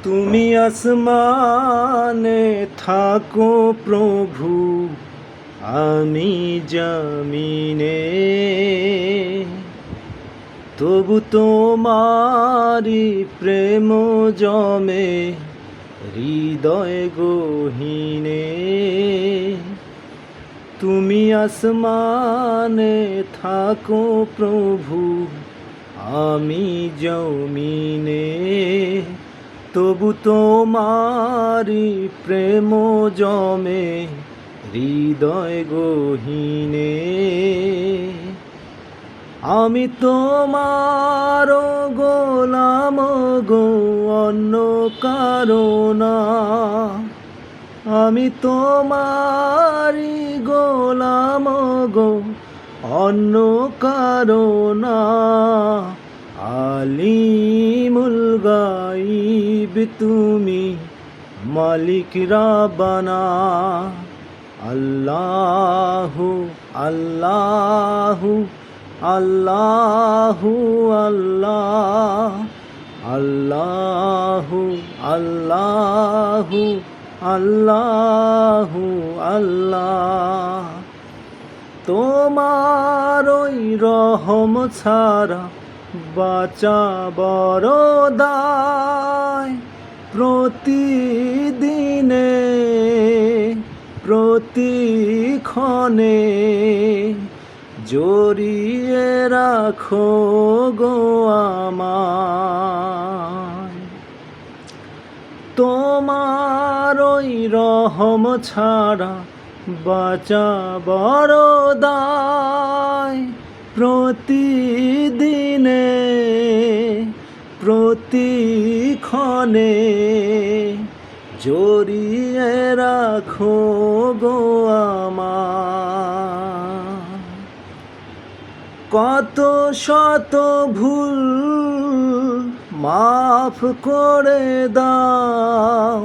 তুমি আসমানে থাকো প্রভু, আমি জমিনে, তবু তোমারি প্রেম জমে হৃদয় গহীনে। তুমি আসমানে থাকো প্রভু, আমি জমিনে, তবু তোমারি প্রেম জমে হৃদয় গহীনে। আমি তোমার গোলাম গো, অন্য কারো না। আমি তোমারি গোলাম গো, অন্য কারো না। আলিমুল গাইব তুমি, মালিক রাব্বানা। আল্লাহু আল্লাহু আল্লাহু আল্লাহ, আল্লাহু আল্লাহু আল্লাহু আল্লাহ। তোমার ওই রহম ছাড়া বাঁচা বড় দায়। প্রতিদিনে প্রতিক্ষণে জড়িয়ে রাখো গো আমায়। তোমার ওই রহম ছাড়া বাঁচা বড় দায়। প্রতিদিনে প্রতিক্ষণে জড়িয়ে রাখো গো আমায়। কত শত ভুল মাফ করে দাও,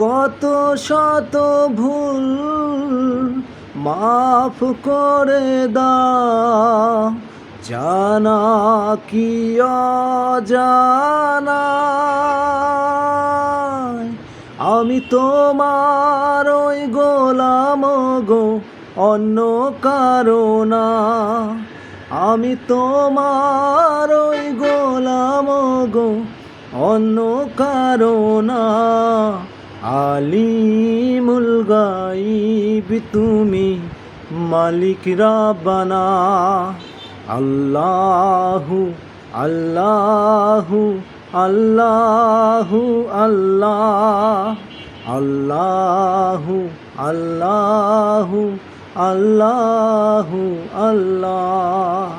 কত শত ভুল মাফ করে দাও। জানা কি অজানা, আমি তোমার ওই গোলাম গো, অন্য কারো না। আমি তোমার ওই গোলাম গো, অন্য কারো না। আলিমুল গাইব তুমি, মালিক রাব্বানা। আল্লাহু আল্লাহু আল্লাহু আল্লাহ, আল্লাহু আল্লাহু আল্লাহু আল্লাহ।